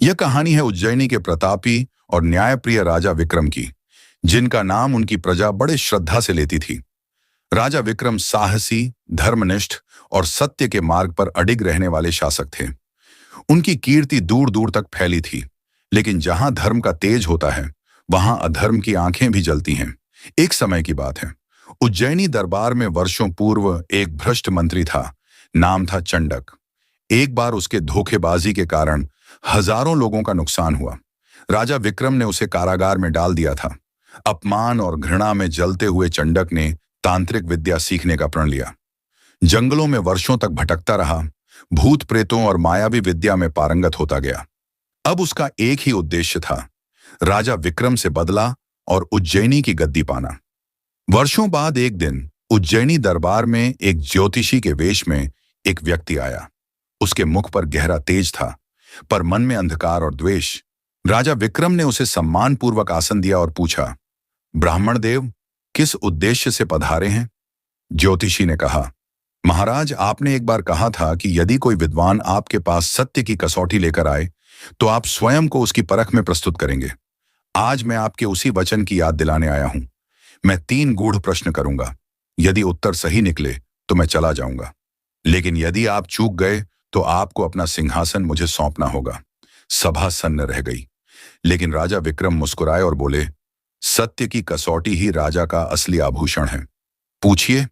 यह कहानी है उज्जैनी के प्रतापी और न्यायप्रिय राजा विक्रम की, जिनका नाम उनकी प्रजा बड़े श्रद्धा से लेती थी। राजा विक्रम साहसी, धर्मनिष्ठ और सत्य के मार्ग पर अडिग रहने वाले शासक थे। उनकी कीर्ति दूर दूर तक फैली थी, लेकिन जहां धर्म का तेज होता है, वहां अधर्म की आंखें भी जलती हैं। एक समय की बात है, उज्जैनी दरबार में वर्षों पूर्व एक भ्रष्ट मंत्री था। नाम था चंडक। एक बार उसके धोखेबाजी के कारण हजारों लोगों का नुकसान हुआ। राजा विक्रम ने उसे कारागार में डाल दिया था। अपमान और घृणा में जलते हुए चंडक ने तांत्रिक विद्या सीखने का प्रण लिया। जंगलों में वर्षों तक भटकता रहा, भूत प्रेतों और मायावी विद्या में पारंगत होता गया। अब उसका एक ही उद्देश्य था, राजा विक्रम से बदला और उज्जैनी की गद्दी पाना। वर्षों बाद एक दिन उज्जैनी दरबार में एक ज्योतिषी के वेश में एक व्यक्ति आया। उसके मुख पर गहरा तेज था, पर मन में अंधकार और द्वेष। राजा विक्रम ने उसे सम्मानपूर्वक आसन दिया और पूछा, ब्राह्मण देव, किस उद्देश्य से पधारे हैं? ज्योतिषी ने कहा, महाराज, आपने एक बार कहा था कि यदि कोई विद्वान आपके पास सत्य की कसौटी लेकर आए तो आप स्वयं को उसकी परख में प्रस्तुत करेंगे। आज मैं आपके उसी वचन की याद दिलाने आया हूं। मैं 3 गूढ़ प्रश्न करूंगा। यदि उत्तर सही निकले तो मैं चला जाऊंगा, लेकिन यदि आप चूक गए तो आपको अपना सिंहासन मुझे सौंपना होगा। सभा सन्न रह गई, लेकिन राजा विक्रम मुस्कुराए और बोले, सत्य की कसौटी ही राजा का असली आभूषण है। पूछिए।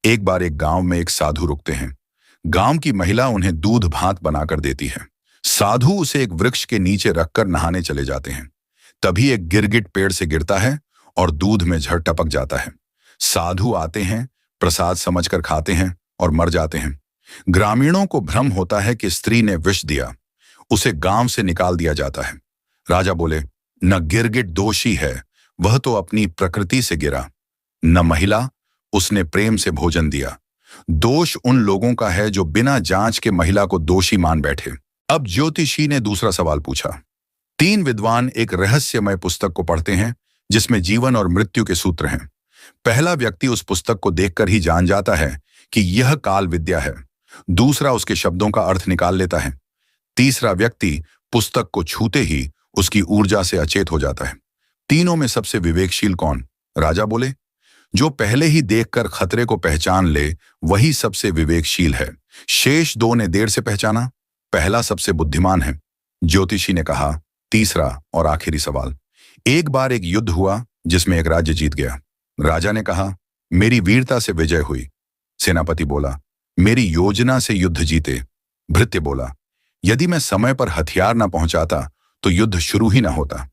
एक बार एक गांव में एक साधु रुकते हैं। गांव की महिला उन्हें दूध भात बनाकर देती है। साधु उसे एक वृक्ष के नीचे रखकर नहाने चले जाते हैं। तभी एक गिरगिट पेड़ से गिरता है और दूध में झट टपक जाता है। साधु आते हैं, प्रसाद समझकर खाते हैं और मर जाते हैं। ग्रामीणों को भ्रम होता है कि स्त्री ने विष दिया। उसे गांव से निकाल दिया जाता है। राजा बोले, न गिरगिट दोषी है, वह तो अपनी प्रकृति से गिरा। न महिला, उसने प्रेम से भोजन दिया। दोष उन लोगों का है जो बिना जांच के महिला को दोषी मान बैठे। अब ज्योतिषी ने दूसरा सवाल पूछा। 3 विद्वान एक रहस्यमय पुस्तक को पढ़ते हैं जिसमें जीवन और मृत्यु के सूत्र हैं। पहला व्यक्ति उस पुस्तक को देखकर ही जान जाता है कि यह काल विद्या है। दूसरा उसके शब्दों का अर्थ निकाल लेता है। तीसरा व्यक्ति पुस्तक को छूते ही उसकी ऊर्जा से अचेत हो जाता है। तीनों में सबसे विवेकशील कौन? राजा बोले, जो पहले ही देखकर खतरे को पहचान ले वही सबसे विवेकशील है। शेष 2 ने देर से पहचाना, पहला सबसे बुद्धिमान है। ज्योतिषी ने कहा, तीसरा और आखिरी सवाल। एक बार एक युद्ध हुआ जिसमें एक राज्य जीत गया। राजा ने कहा, मेरी वीरता से विजय हुई। सेनापति बोला, मेरी योजना से युद्ध जीते। भृत्य बोला, यदि मैं समय पर हथियार न पहुंचाता तो युद्ध शुरू ही ना होता।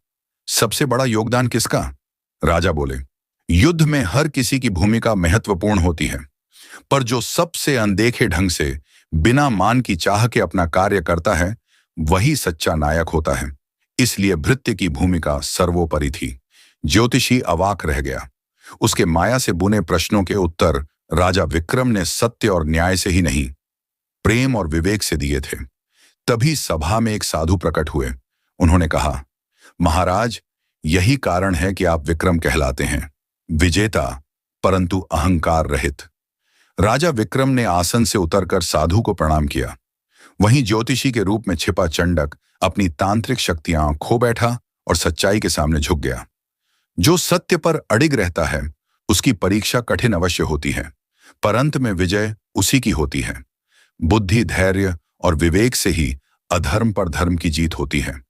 सबसे बड़ा योगदान किसका? राजा बोले, युद्ध में हर किसी की भूमिका महत्वपूर्ण होती है, पर जो सबसे अनदेखे ढंग से बिना मान की चाह के अपना कार्य करता है वही सच्चा नायक होता है। इसलिए भृत्य की भूमिका सर्वोपरि थी। ज्योतिषी अवाक रह गया। उसके माया से बुने प्रश्नों के उत्तर राजा विक्रम ने सत्य और न्याय से ही नहीं, प्रेम और विवेक से दिए थे। तभी सभा में एक साधु प्रकट हुए। उन्होंने कहा, महाराज, यही कारण है कि आप विक्रम कहलाते हैं, विजेता परंतु अहंकार रहित। राजा विक्रम ने आसन से उतरकर साधु को प्रणाम किया। वहीं ज्योतिषी के रूप में छिपा चंडक अपनी तांत्रिक शक्तियां खो बैठा और सच्चाई के सामने झुक गया। जो सत्य पर अडिग रहता है उसकी परीक्षा कठिन अवश्य होती है, पर अंत में विजय उसी की होती है। बुद्धि, धैर्य और विवेक से ही अधर्म पर धर्म की जीत होती है।